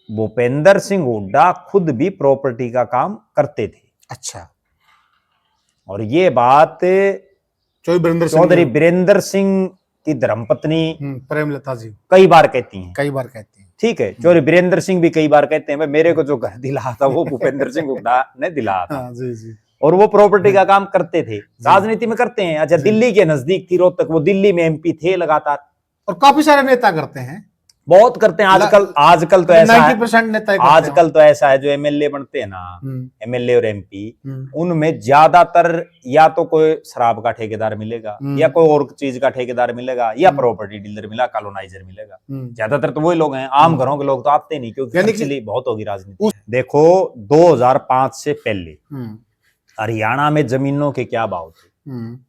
भूपेंद्र सिंह हुड्डा खुद भी प्रॉपर्टी का काम करते थे। अच्छा। और ये बात चौधरी बीरेंद्र सिंह की धर्मपत्नी प्रेमलता जी कई बार कहती हैं। ठीक है, चौधरी बीरेंद्र सिंह भी कई बार कहते हैं, मेरे को जो घर दिला था वो भूपेंद्र सिंह हुड्डा ने दिलाया था। जी। और वो प्रॉपर्टी का काम करते थे, राजनीति में करते हैं। अच्छा, दिल्ली के नजदीक थी रोहतक, वो दिल्ली में एमपी थे लगातार, और काफी सारे नेता करते हैं, बहुत करते हैं आजकल तो ऐसा 90% नेता करते हैं। आजकल तो ऐसा है, जो एमएलए बनते हैं ना, एमएलए और एमपी, उनमें ज्यादातर या तो कोई शराब का ठेकेदार मिलेगा, या कोई और चीज का ठेकेदार मिलेगा, या प्रॉपर्टी डीलर मिला, कॉलोनाइजर मिलेगा। ज्यादातर तो वही लोग हैं, आम घरों के लोग तो आते नहीं, क्योंकि एक्चुअली बहुत होगी राजनीति। देखो 2005 से पहले हरियाणा में जमीनों के क्या भाव थे,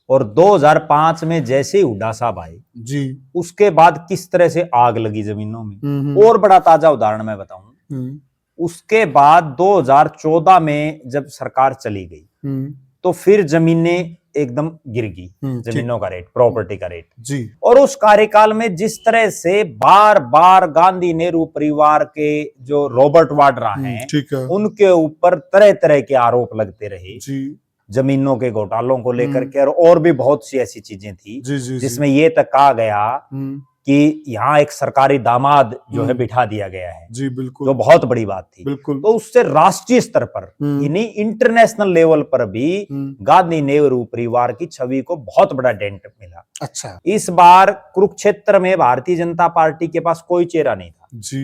और 2005 में जैसे ही हुड्डा साहब आए जी, उसके बाद किस तरह से आग लगी जमीनों में। और बड़ा ताजा उदाहरण मैं बताऊं, उसके बाद 2014 में जब सरकार चली गई तो फिर जमीनें एकदम गिर गई, जमीनों का रेट, प्रॉपर्टी का रेट जी। और उस कार्यकाल में जिस तरह से बार बार गांधी नेहरू परिवार के जो रॉबर्ट वाड्रा हैं, उनके ऊपर तरह तरह के आरोप लगते रहे जी, जमीनों के घोटालों को लेकर के, और भी बहुत सी ऐसी चीजें थी जिसमें ये तक कहा गया कि यहाँ एक सरकारी दामाद जो है बिठा दिया गया है जी, बिल्कुल, जो बहुत बड़ी बात थी। बिल्कुल। तो उससे राष्ट्रीय स्तर पर यानी इंटरनेशनल लेवल पर भी गांधी नेहरू परिवार की छवि को बहुत बड़ा डेंट मिला। अच्छा। इस बार कुरुक्षेत्र में भारतीय जनता पार्टी के पास कोई चेहरा नहीं था जी,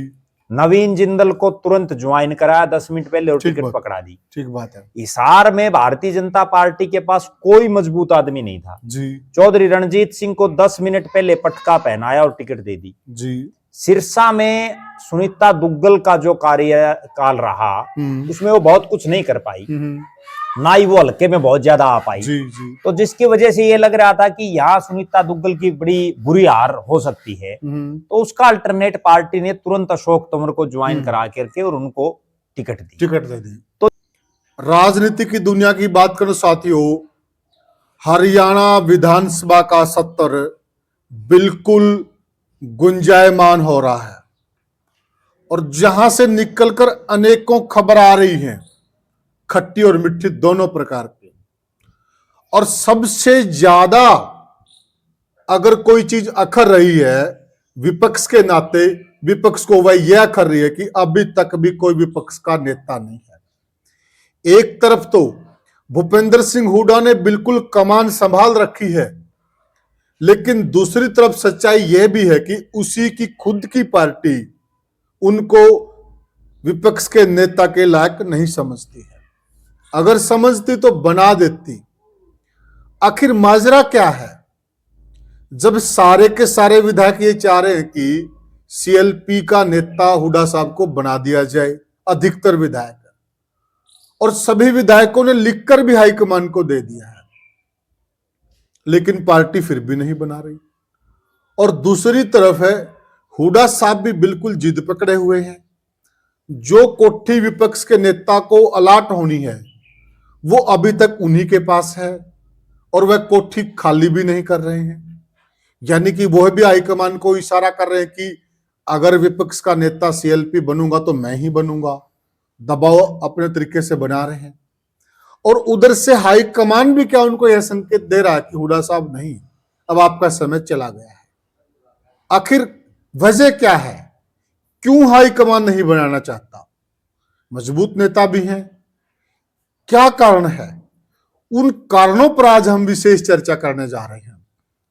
नवीन जिंदल को तुरंत ज्वाइन कराया 10 मिनट पहले और टिकट पकड़ा दी। ठीक बात है। हिसार में भारतीय जनता पार्टी के पास कोई मजबूत आदमी नहीं था जी, चौधरी रणजीत सिंह को 10 मिनट पहले पटका पहनाया और टिकट दे दी जी। सिरसा में सुनीता दुग्गल का जो कार्यकाल रहा उसमें वो बहुत कुछ नहीं कर पाई, ना ही वो हल्के में बहुत ज्यादा आ पाई जी, जी। तो जिसकी वजह से ये लग रहा था कि यहाँ सुनीता दुग्गल की बड़ी बुरी हार हो सकती है, तो उसका अल्टरनेट पार्टी ने तुरंत अशोक तंवर को ज्वाइन करा करके और उनको टिकट दे दी। तो राजनीति की दुनिया की बात करें साथियों, हरियाणा विधानसभा का सत्र बिल्कुल गुंजायमान हो रहा है, और जहां से निकलकर अनेकों खबर आ रही हैं, खट्टी और मिठी दोनों प्रकार की। और सबसे ज्यादा अगर कोई चीज अखर रही है विपक्ष के नाते, विपक्ष को वह यह अखर रही है कि अभी तक भी कोई विपक्ष का नेता नहीं है। एक तरफ तो भूपेंद्र सिंह हुड्डा ने बिल्कुल कमान संभाल रखी है, लेकिन दूसरी तरफ सच्चाई यह भी है कि उसी की खुद की पार्टी उनको विपक्ष के नेता के लायक नहीं समझती है। अगर समझती तो बना देती। आखिर माजरा क्या है? जब सारे के सारे विधायक ये चाह रहे हैं कि सीएलपी का नेता हुड्डा साहब को बना दिया जाए, अधिकतर विधायक, और सभी विधायकों ने लिखकर भी हाईकमान को दे दिया है, लेकिन पार्टी फिर भी नहीं बना रही। और दूसरी तरफ है हुड्डा साहब भी बिल्कुल जिद पकड़े हुए हैं। जो कोठी विपक्ष के नेता को अलाट होनी है वो अभी तक उन्हीं के पास है, और वह कोठी खाली भी नहीं कर रहे हैं। यानी कि वह भी हाईकमान को इशारा कर रहे हैं कि अगर विपक्ष का नेता सीएलपी बनूंगा तो मैं ही बनूंगा। दबाव अपने तरीके से बना रहे हैं, और उधर से हाईकमान भी क्या उनको यह संकेत दे रहा है कि हुड्डा साहब नहीं, अब आपका समय चला गया है। आखिर वजह क्या है? क्यों हाईकमान नहीं बनाना चाहता? मजबूत नेता भी हैं, क्या कारण है? उन कारणों पर आज हम विशेष चर्चा करने जा रहे हैं।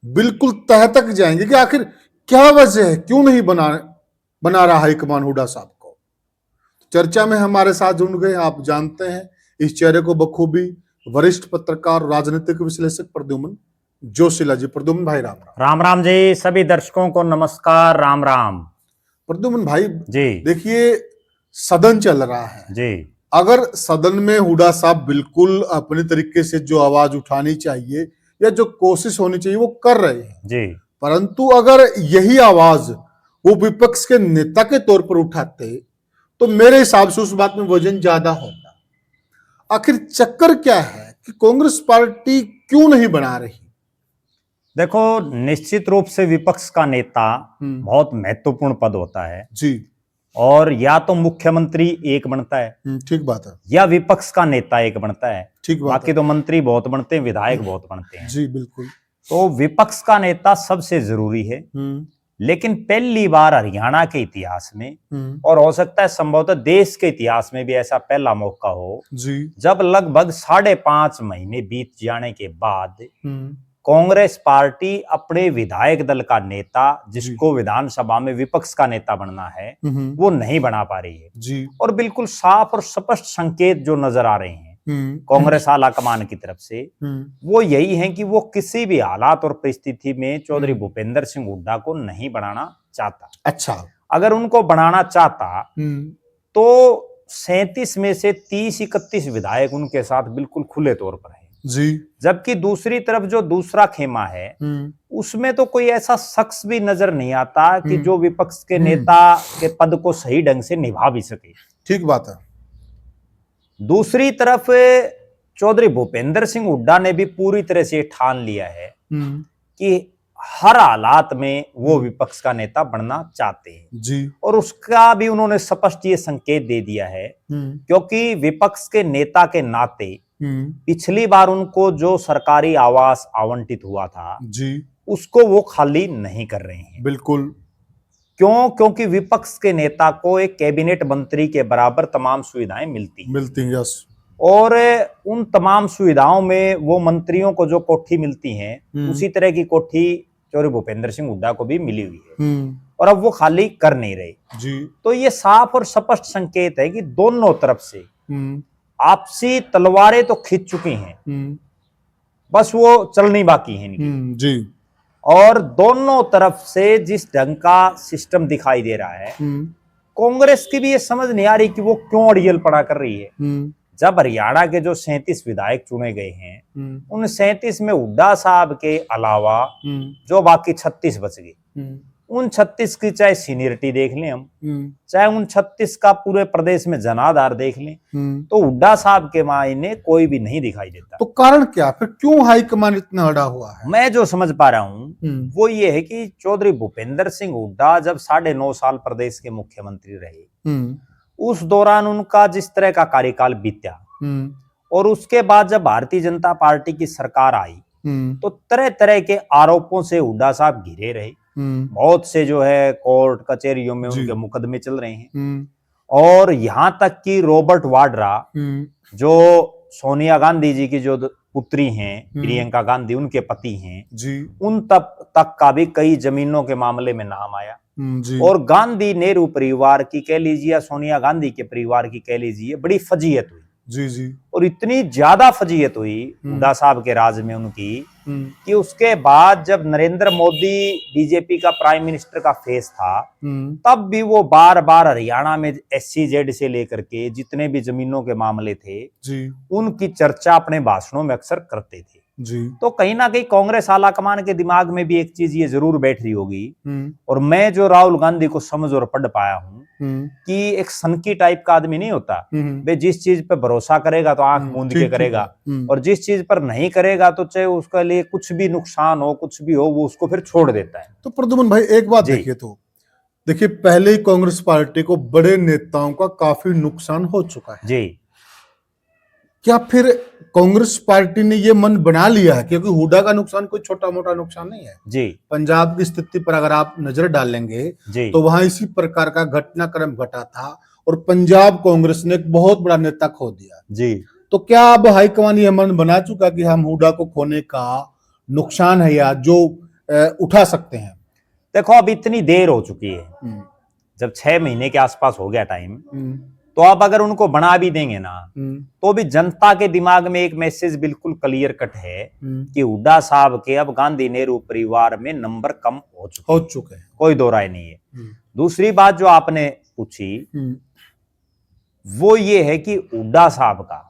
बिल्कुल तह तक जाएंगे कि आखिर क्या वजह है, क्यों नहीं बना रहा हाईकमान हुड्डा साहब को। चर्चा में हमारे साथ जुड़ गए, आप जानते हैं इस चेहरे को बखूबी, वरिष्ठ पत्रकार, राजनीतिक विश्लेषक प्रद्युम्न जोशीला जी। प्रद्युम्न भाई राम राम। राम राम जी, सभी दर्शकों को नमस्कार, राम राम। प्रद्युम्न भाई जी, देखिए सदन चल रहा है जी, अगर सदन में हुड्डा साहब बिल्कुल अपने तरीके से जो आवाज उठानी चाहिए या जो कोशिश होनी चाहिए वो कर रहे हैं जी, परंतु अगर यही आवाज वो विपक्ष के नेता के तौर पर उठाते तो मेरे हिसाब से उस बात में वजन ज्यादा होता। आखिर चक्कर क्या है कि कांग्रेस पार्टी क्यों नहीं बना रही? देखो, निश्चित रूप से विपक्ष का नेता बहुत महत्वपूर्ण पद होता है जी, और या तो मुख्यमंत्री एक बनता है, ठीक बात है, या विपक्ष का नेता एक बनता है। ठीक बात बाकी है। तो मंत्री बहुत बनते हैं, विधायक बहुत बनते हैं। जी बिल्कुल। तो विपक्ष का नेता सबसे जरूरी है। लेकिन पहली बार हरियाणा के इतिहास में, और हो सकता है संभवतः देश के इतिहास में भी ऐसा पहला मौका हो जी, जब लगभग 5.5 महीने बीत जाने के बाद कांग्रेस पार्टी अपने विधायक दल का नेता, जिसको विधानसभा में विपक्ष का नेता बनना है, वो नहीं बना पा रही है। जी, और बिल्कुल साफ और स्पष्ट संकेत जो नजर आ रहे हैं कांग्रेस आला कमान की तरफ से, वो यही है कि वो किसी भी हालात और परिस्थिति में चौधरी भूपेंद्र सिंह हुड्डा को नहीं बनाना चाहता। अच्छा, अगर उनको बनाना चाहता तो 37 में से 30-31 विधायक उनके साथ बिल्कुल खुले तौर पर है जी। जबकि दूसरी तरफ जो दूसरा खेमा है उसमें तो कोई ऐसा शख्स भी नजर नहीं आता कि जो विपक्ष के नेता के पद को सही ढंग से निभा भी सके। ठीक बात है। दूसरी तरफ चौधरी भूपेंद्र सिंह हुड्डा ने भी पूरी तरह से ठान लिया है कि हर हालात में वो विपक्ष का नेता बनना चाहते हैं जी, और उसका भी उन्होंने स्पष्ट ये संकेत दे दिया है, क्योंकि विपक्ष के नेता के नाते पिछली बार उनको जो सरकारी आवास आवंटित हुआ था जी, उसको वो खाली नहीं कर रहे हैं। बिल्कुल। क्यों? क्योंकि विपक्ष के नेता को एक कैबिनेट मंत्री के बराबर तमाम सुविधाएं मिलती हैं। यस। और उन तमाम सुविधाओं में वो मंत्रियों को जो कोठी मिलती हैं उसी तरह की कोठी चौधरी भूपेंद्र सिंह हुड्डा को भी मिली हुई है और अब वो खाली कर नहीं रहे जी। तो ये साफ और स्पष्ट संकेत है कि दोनों तरफ से आपसी तलवारें तो खिंच चुकी हैं, बस वो चलनी बाकी है जी। और दोनों तरफ से जिस ढंग का सिस्टम दिखाई दे रहा है, कांग्रेस की भी ये समझ नहीं आ रही कि वो क्यों अड़ियल पड़ा कर रही है। जब हरियाणा के जो 37 विधायक चुने गए हैं उन 37 में हुड्डा साहब के अलावा जो बाकी 36 बच गए, उन 36 की चाहे सीनियरिटी देख लें हम, चाहे उन 36 का पूरे प्रदेश में जनाधार देख लें, तो हुड्डा साहब के मायने कोई भी नहीं दिखाई देता। तो कारण क्या, फिर क्यों हाईकमान इतना अड़ा हुआ है? मैं जो समझ पा रहा हूं वो ये है कि चौधरी भूपेंद्र सिंह हुड्डा जब 9.5 साल प्रदेश के मुख्यमंत्री रहे, उस दौरान उनका जिस तरह का कार्यकाल बीता और उसके बाद जब भारतीय जनता पार्टी की सरकार आई तो तरह तरह के आरोपों से हुड्डा साहब घिरे रहे। बहुत से जो है कोर्ट कचहरियों में उनके मुकदमे चल रहे हैं और यहां तक कि रॉबर्ट वाड्रा जो सोनिया गांधी जी की जो पुत्री हैं, प्रियंका गांधी उनके पति हैं जी, उन तक का भी कई जमीनों के मामले में नाम आया और गांधी नेहरू परिवार की कह लीजिए या सोनिया गांधी के परिवार की कह लीजिए बड़ी फजीयत हुई। जी जी। और इतनी ज्यादा फजीयत हुई हुड्डा साहब के राज में उनकी कि उसके बाद जब नरेंद्र मोदी बीजेपी का प्राइम मिनिस्टर का फेस था तब भी वो बार बार हरियाणा में SCZ से लेकर के जितने भी जमीनों के मामले थे जी, उनकी चर्चा अपने भाषणों में अक्सर करते थे जी। तो कहीं ना कहीं कांग्रेस आला कमान के दिमाग में भी एक चीज ये जरूर बैठ रही होगी और मैं जो राहुल गांधी को समझ और पढ़ पाया हूं कि एक सनकी टाइप का आदमी नहीं होता, वे जिस चीज पे भरोसा करेगा तो आंख मूंद के करेगा और जिस चीज पर नहीं करेगा तो चाहे उसके लिए कुछ भी नुकसान हो कुछ भी हो वो उसको फिर छोड़ देता है। तो प्रद्युमन भाई एक बात देखिए पहले ही कांग्रेस पार्टी को बड़े नेताओं का काफी नुकसान हो चुका है जी। क्या फिर कांग्रेस पार्टी ने ये मन बना लिया है, क्योंकि हुड्डा का नुकसान कोई छोटा मोटा नुकसान नहीं है जी, पंजाब की स्थिति पर अगर आप नजर डालेंगे जी, तो वहां इसी प्रकार का घटनाक्रम घटा था और पंजाब कांग्रेस ने एक बहुत बड़ा नेता खो दिया जी। तो क्या अब हाईकमान ये मन बना चुका कि हम हुड्डा को खोने का नुकसान है या जो उठा सकते हैं? देखो अब इतनी देर हो चुकी है, जब 6 महीने के आसपास हो गया टाइम, तो अब अगर उनको बना भी देंगे ना तो भी जनता के दिमाग में एक मैसेज बिल्कुल क्लियर कट है कि हुड्डा साहब के अब गांधी नेहरू परिवार में नंबर कम हो चुके हैं, कोई दो राय नहीं है। दूसरी बात जो आपने पूछी वो ये है कि हुड्डा साहब का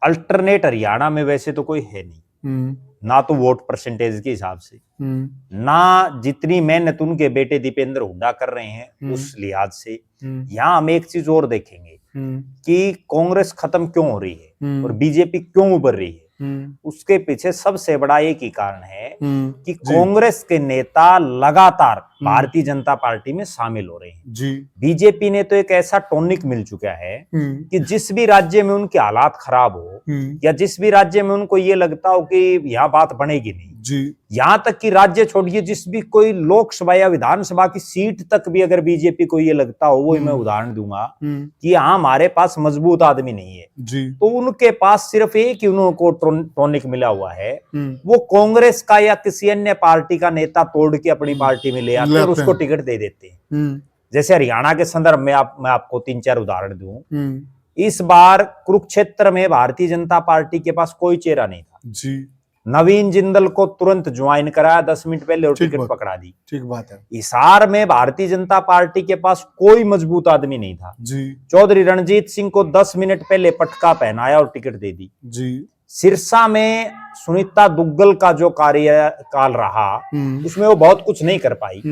अल्टरनेट हरियाणा में वैसे तो कोई है नहीं, ना तो वोट परसेंटेज के हिसाब से, ना जितनी मेहनत उनके बेटे दीपेंद्र हुड्डा कर रहे हैं उस लिहाज से। यहाँ हम एक चीज और देखेंगे कि कांग्रेस खत्म क्यों हो रही है और बीजेपी क्यों उभर रही है। उसके पीछे सबसे बड़ा एक ही कारण है कि कांग्रेस के नेता लगातार भारतीय जनता पार्टी में शामिल हो रहे हैं। जी। बीजेपी ने तो एक ऐसा टॉनिक मिल चुका है कि जिस भी राज्य में उनके हालात खराब हो या जिस भी राज्य में उनको ये लगता हो कि यह बात बनेगी नहीं, जी, यहां तक कि राज्य छोड़िए जिस भी कोई लोकसभा या विधानसभा की सीट तक भी अगर बीजेपी को ये लगता हो, वो मैं उदाहरण दूंगा कि यहाँ हमारे पास मजबूत आदमी नहीं है, जी, तो उनके पास सिर्फ एक ही उनको टॉनिक मिला हुआ है, वो कांग्रेस का या किसी अन्य पार्टी का नेता तोड़ के अपनी पार्टी में ले आते हैं और उसको टिकट दे देते हैं। जैसे हरियाणा के संदर्भ में मैं आपको 3-4 उदाहरण दूं। इस बार कुरुक्षेत्र में भारतीय जनता पार्टी के पास कोई चेहरा नहीं था जी। नवीन जिंदल को तुरंत ज्वाइन कराया 10 मिनट पहले और टिकट पकड़ा दी। ठीक बात है। हिसार में भारतीय जनता पार्टी के पास कोई मजबूत आदमी नहीं था जी। चौधरी रणजीत सिंह को 10 मिनट पहले पटका पहनाया और टिकट दे दी। जी। सिरसा में सुनीता दुग्गल का जो कार्यकाल रहा उसमें वो बहुत कुछ नहीं कर पाई,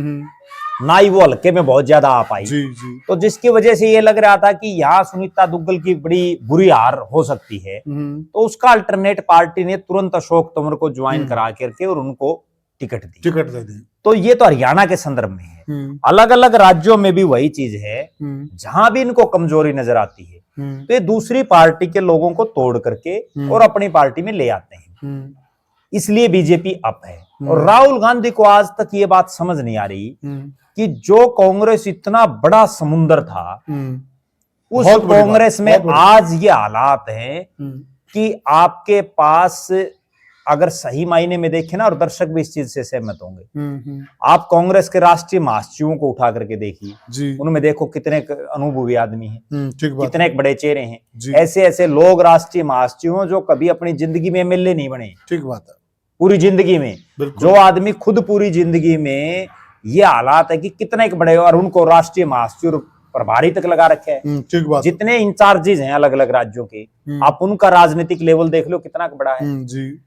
ना ही वो हल्के में बहुत ज्यादा आ पाई। जी, जी। तो जिसकी वजह से ये लग रहा था कि यहाँ सुनीता दुग्गल की बड़ी बुरी हार हो सकती है, तो उसका अल्टरनेट पार्टी ने तुरंत अशोक तंवर को ज्वाइन करा करके और उनको टिकट दे दी। तो ये तो हरियाणा के संदर्भ में है। अलग अलग राज्यों में भी वही चीज है, जहां भी इनको कमजोरी नजर आती है तो ये दूसरी पार्टी के लोगों को तोड़ करके और अपनी पार्टी में ले आते हैं। इसलिए बीजेपी अप है। और राहुल गांधी को आज तक ये बात समझ नहीं आ रही कि जो कांग्रेस इतना बड़ा समुंदर था, उस कांग्रेस में आज ये हालात हैं कि आपके पास अगर सही मायने में देखें ना, और दर्शक भी इस चीज से सहमत होंगे, आप कांग्रेस के राष्ट्रीय महासचिवों को उठा करके देखिए, उनमें देखो कितने अनुभवी आदमी हैं, कितने बड़े चेहरे हैं। ऐसे ऐसे लोग राष्ट्रीय महासचिव जो कभी अपनी जिंदगी में एमएलए नहीं बने। ठीक बात है। पूरी जिंदगी में जो आदमी खुद पूरी जिंदगी में ये हालात है कि कितने एक बड़े, और उनको राष्ट्रीय महासचिव प्रभारी तक लगा रखे है। जितने इंचार्जेज हैं अलग अलग राज्यों के, आप उनका राजनीतिक लेवल देख लो कितना बड़ा है।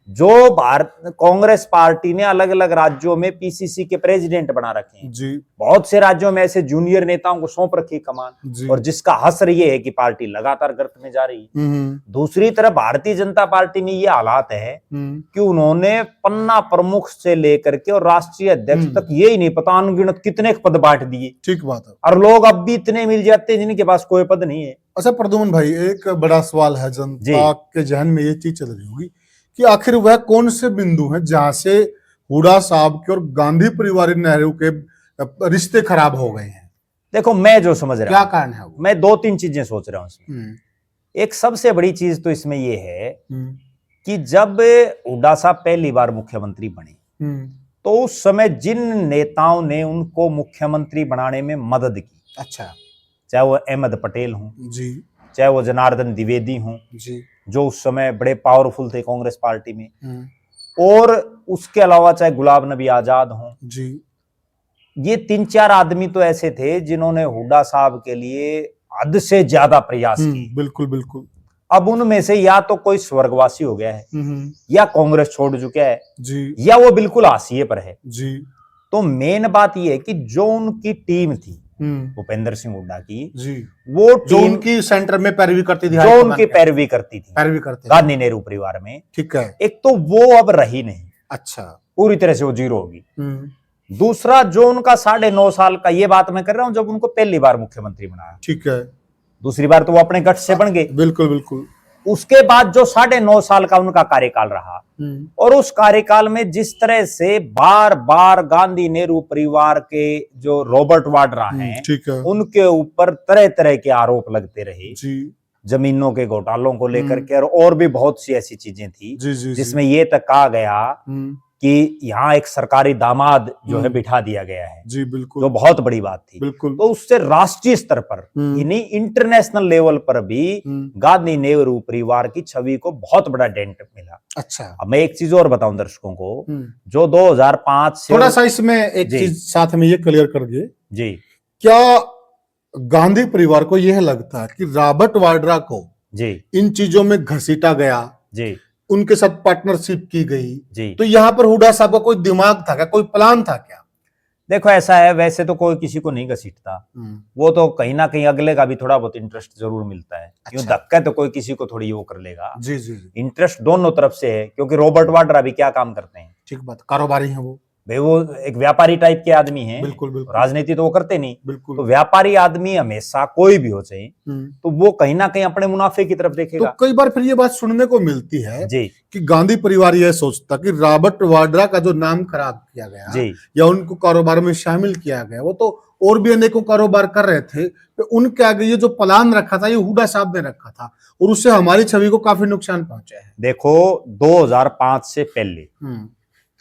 जो भारत कांग्रेस पार्टी ने अलग अलग राज्यों में पीसीसी के प्रेसिडेंट बना रखे हैं, बहुत से राज्यों में ऐसे जूनियर नेताओं को सौंप रखी कमान, और जिसका हसर ये है कि पार्टी लगातार गर्त में जा रही है। दूसरी तरफ भारतीय जनता पार्टी में ये हालात है कि उन्होंने पन्ना प्रमुख से लेकर के और राष्ट्रीय अध्यक्ष तक ये ही नहीं पता अनगिनत कितने पद बांट दिए। ठीक बात है। और लोग अब भी इतने मिल जाते हैं जिनके पास कोई पद नहीं है। अच्छा प्रद्युम्न भाई, एक बड़ा सवाल है, जनता के जहन में ये चीज चल रही होगी कि आखिर वह कौन से बिंदु हैं जहां से हुड्डा साहब के और गांधी परिवार नेहरू के रिश्ते खराब हो गए हैं? देखो, मैं जो समझ रहा हूं, क्या कारण है वो? मैं 2-3 चीजें सोच रहा हूं इसमें। एक सबसे बड़ी चीज तो इसमें ये है कि जब हुड्डा साहब पहली बार मुख्यमंत्री बने तो उस समय जिन नेताओं ने उनको मुख्यमंत्री बनाने में मदद की, अच्छा, चाहे वो अहमद पटेल हों जी, चाहे वो जनार्दन द्विवेदी हों जी, जो उस समय बड़े पावरफुल थे कांग्रेस पार्टी में, और उसके अलावा चाहे गुलाम नबी आजाद हों जी, ये 3-4 आदमी तो ऐसे थे जिन्होंने हुड्डा साहब के लिए हद से ज्यादा प्रयास किए। बिल्कुल बिल्कुल। अब उनमें से या तो कोई स्वर्गवासी हो गया है, या कांग्रेस छोड़ चुका है जी, या वो बिल्कुल हाशिए पर है जी। तो मेन बात ये है कि जो उनकी टीम थी भूपेंद्र सिंह हुड्डा की जी, वो जो उनकी सेंटर में पैरवी करती थी, जो उनकी पैरवी करती गांधी नेहरू परिवार में, ठीक है, एक तो वो अब रही नहीं, अच्छा, पूरी तरह से वो जीरो होगी। दूसरा, जो उनका 9.5 साल का, ये बात मैं कर रहा हूं जब उनको पहली बार मुख्यमंत्री बनाया, ठीक है, दूसरी बार तो वो अपने गठ से बन गए, बिल्कुल बिल्कुल। उसके बाद जो 9.5 साल का उनका कार्यकाल रहा, और उस कार्यकाल में जिस तरह से बार बार गांधी नेहरू परिवार के जो रॉबर्ट वाड्रा हैं, उनके ऊपर तरह तरह के आरोप लगते रहे जी, जमीनों के घोटालों को लेकर के, और भी बहुत सी ऐसी चीजें थी जिसमें ये तक कहा गया कि यहाँ एक सरकारी दामाद जो है बिठा दिया गया है जी, बिल्कुल, जो बहुत बड़ी बात थी, बिल्कुल। तो उससे राष्ट्रीय स्तर पर यानी इंटरनेशनल लेवल पर भी गांधी नेहरू परिवार की छवि को बहुत बड़ा डेंट मिला। अच्छा, अब मैं एक चीज और बताऊं दर्शकों को, जो 2005 से, थोड़ा सा इसमें एक चीज साथ में ये क्लियर कर दिए जी, क्या गांधी परिवार को यह लगता है कि रॉबर्ट वाड्रा को जी इन चीजों में घसीटा गया जी, उनके साथ पार्टनरशिप की गई जी, तो यहाँ पर हुड्डा साहब का कोई दिमाग था क्या, कोई प्लान था क्या? देखो ऐसा है, वैसे तो कोई किसी को नहीं घसीटता, वो तो कहीं ना कहीं अगले का भी थोड़ा बहुत इंटरेस्ट जरूर मिलता है। अच्छा। यूं धक्का तो कोई किसी को थोड़ी वो कर लेगा। जी जी जी। इंटरेस्ट दोनों तरफ से है, क्योंकि रॉबर्ट वाड्रा भी क्या काम करते हैं? ठीक बात, कारोबारी हैं वो। भाई वो एक व्यापारी टाइप के आदमी हैं। बिल्कुल बिल्कुल। राजनीति तो वो करते नहीं। बिल्कुल। तो व्यापारी आदमी हमेशा कोई भी हो चाहे, तो वो कहीं ना कहीं अपने मुनाफे की तरफ देखेगा। तो कई बार फिर ये बात सुनने को मिलती है जी कि गांधी परिवार यह सोचता कि रॉबर्ट वाड्रा का जो नाम खराब किया गया जी या उनको कारोबार में शामिल किया गया, वो तो और भी अनेकों कारोबार कर रहे थे, तो उनके आगे ये जो प्लान रखा था, ये हुड्डा साहब ने रखा था, और उससे हमारी छवि को काफी नुकसान पहुंचा है। देखो 2005 से पहले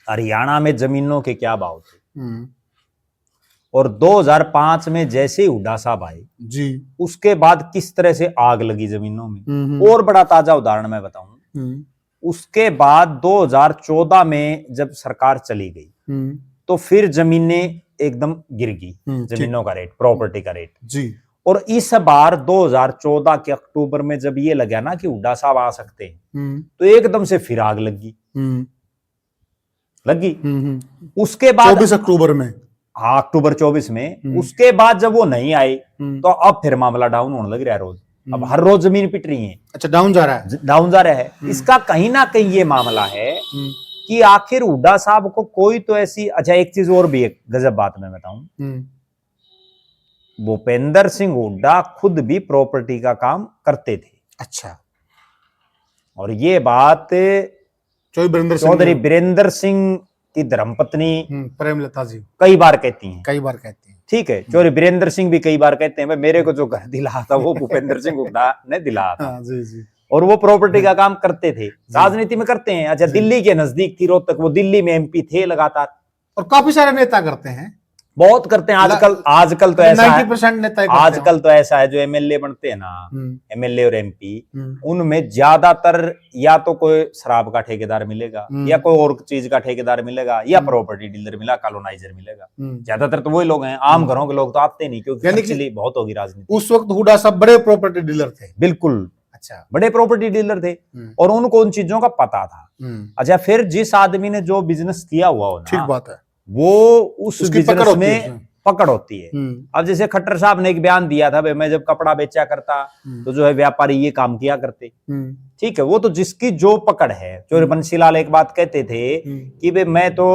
हरियाणा में जमीनों के क्या भाव थे, और 2005 में जैसे ही हुड्डा साहब आए जी, उसके बाद किस तरह से आग लगी जमीनों में। और बड़ा ताजा उदाहरण मैं बताऊं, उसके बाद 2014 में जब सरकार चली गई तो फिर जमीनें एकदम गिर गई, जमीनों का रेट, प्रॉपर्टी का रेट जी। और इस बार 2014 के अक्टूबर में जब ये लगा ना कि हुड्डा साहब आ सकते हैं, तो एकदम से फिर आग लगी। उसके बाद 24 अक्टूबर में, हाँ अक्टूबर 24 में, उसके बाद जब वो नहीं आए तो अब फिर मामला डाउन होने लग रहा है रोज। अब हर रोज जमीन पिट रही है। अच्छा, डाउन जा रहा है, डाउन जा रहा है। इसका कहीं ना कहीं ये मामला है कि आखिर हुड्डा साहब को कोई तो ऐसी, अच्छा एक चीज और भी, एक गजब बात मैं बताऊं, भूपेंद्र सिंह हुड्डा खुद भी प्रॉपर्टी का काम करते थे। अच्छा। और ये बात चौधरी बीरेंद्र सिंह की धर्मपत्नी प्रेमलता जी कई बार कहती हैं, ठीक है। चौधरी बीरेंद्र सिंह भी कई बार कहते हैं भाई मेरे को जो घर दिलाया था वो भूपेंद्र सिंह हुड्डा ने दिलाया था। जी जी। और वो प्रॉपर्टी का काम करते थे, राजनीति में करते हैं। अच्छा, दिल्ली के नजदीक थी रोहतक, वो दिल्ली में एमपी थे लगातार, और काफी सारे नेता करते हैं, बहुत करते हैं आजकल तो ऐसा 90% नेता आजकल तो ऐसा है जो एमएलए बनते हैं ना, एमएलए और एमपी, उनमें ज्यादातर या तो कोई शराब का ठेकेदार मिलेगा, या कोई और चीज का ठेकेदार मिलेगा, या प्रॉपर्टी डीलर मिला, कॉलोनाइजर मिलेगा। ज्यादातर तो वही लोग हैं, आम घरों के लोग तो आते नहीं, क्योंकि बहुत होगी राजनीति। उस वक्त हुड्डा साहब बड़े प्रॉपर्टी डीलर थे। बिल्कुल, अच्छा, बड़े प्रॉपर्टी डीलर थे और उनको उन चीजों का पता था। अच्छा, फिर जिस आदमी ने जो बिजनेस किया हुआ हो ना, ठीक बात है, वो उस बिजनेस में पकड़ होती है। अब जैसे खट्टर साहब ने एक बयान दिया था, भाई मैं जब कपड़ा बेचा करता तो जो है व्यापारी ये काम किया करते, ठीक है। वो तो जिसकी जो पकड़ है। चौधरी बंसीलाल एक बात कहते थे कि भाई मैं तो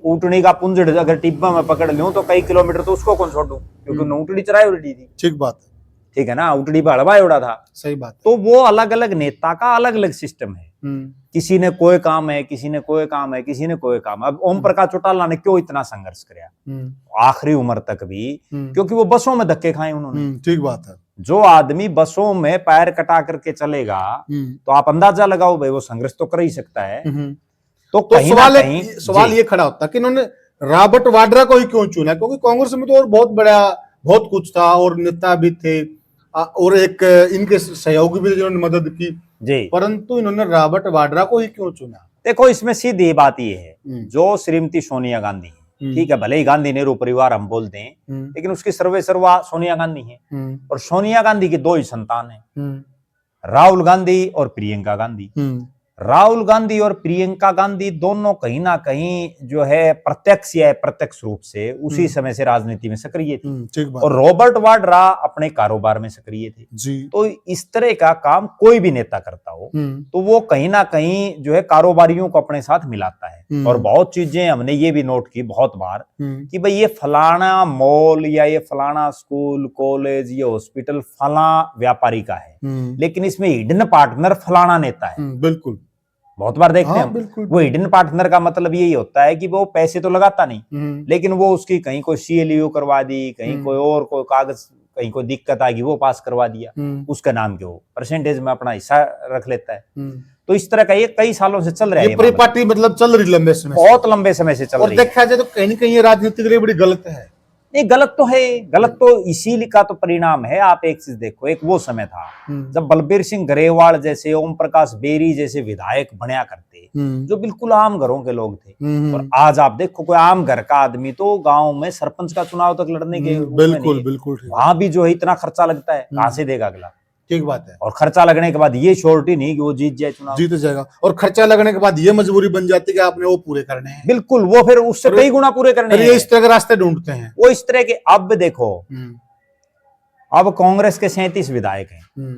ऊँटनी का पुंजड़ अगर टिब्बा में पकड़ लूं तो कई किलोमीटर तो उसको कौन छोड़ दूं, क्योंकि उन्होंने ऊँटनी चराई उड़ी थी। ठीक बात है, ठीक है ना, ऊँटनी पर हड़वा उड़ा था। सही बात। तो वो अलग अलग नेता का अलग अलग सिस्टम है, किसी ने कोई काम है, किसी ने कोई काम है, किसी ने कोई काम। अब ओम प्रकाश चौटाला ने क्यों इतना संघर्ष किया आखिरी उम्र तक भी, क्योंकि वो बसों में धक्के खाए उन्होंने। ठीक बात है। जो आदमी बसों में पैर कटा करके चलेगा तो आप अंदाजा लगाओ भाई वो संघर्ष तो कर ही सकता है। तो सवाल ये खड़ा होता कि इन्होंने रॉबर्ट वाड्रा को ही क्यों चुना, क्योंकि कांग्रेस में तो और बहुत कुछ था और नेता भी थे और एक इनके सहयोगी भी जिन्होंने मदद की जी, परंतु इन्होंने रॉबर्ट वाड्रा को ही क्यों चुना? देखो इसमें सीधी बात ये है, जो श्रीमती सोनिया गांधी है, ठीक है, भले ही गांधी नेहरू परिवार हम बोलते हैं, लेकिन उसकी सर्वा सोनिया गांधी है। और सोनिया गांधी के दो ही संतान हैं, राहुल गांधी और प्रियंका गांधी। राहुल गांधी और प्रियंका गांधी दोनों कहीं ना कहीं जो है प्रत्यक्ष या अप्रत्यक्ष रूप से उसी समय से राजनीति में सक्रिय थे। और रॉबर्ट वाड्रा अपने कारोबार में सक्रिय थे जी। तो इस तरह का काम कोई भी नेता करता हो तो वो कहीं ना कहीं जो है कारोबारियों को अपने साथ मिलाता है। और बहुत चीजें हमने ये भी नोट की बहुत बार कि भाई ये फलाना मॉल या ये फलाना स्कूल कॉलेज ये हॉस्पिटल फला व्यापारी का है, लेकिन इसमें हिडन पार्टनर फलाना नेता है। बिल्कुल, बहुत बार देखते हैं वो हिडन पार्टनर का मतलब यही होता है कि वो पैसे तो लगाता नहीं, लेकिन वो उसकी कहीं कोई CLU करवा दी, कहीं कोई और कोई कागज, कहीं कोई दिक्कत आ गई वो पास करवा दिया, उसका नाम के वो परसेंटेज में अपना हिस्सा रख लेता है। तो इस तरह का ये कई सालों से चल रहा है, ये पार्टी मतलब चल रही लंबे समय, बहुत लंबे समय से चल रही है। और देखा जाए तो कहीं कहीं ये राजनीति के लिए बड़ी गलत है। नहीं, गलत तो है, गलत तो इसीलिए का तो परिणाम है। आप एक चीज देखो, एक वो समय था जब बलबीर सिंह ग्रेवाल जैसे, ओम प्रकाश बेरी जैसे विधायक बनया करते, जो बिल्कुल आम घरों के लोग थे। और आज आप देखो कोई आम घर का आदमी तो गांव में सरपंच का चुनाव तक लड़ने के बिल्कुल वहां भी जो है इतना खर्चा लगता है, कहां से देगा अगला। ठीक बात है। और खर्चा लगने के बाद ये श्योरिटी नहीं कि वो जीत जाए चुनाव, जीत जाएगा। और खर्चा लगने के बाद ये मजबूरी बन जाती है कि आपने वो पूरे करने हैं। बिल्कुल, वो फिर उससे कई गुना पूरे करने ये इस तरह के रास्ते ढूंढते हैं वो इस तरह के। अब देखो, अब कांग्रेस के 37 विधायक हैं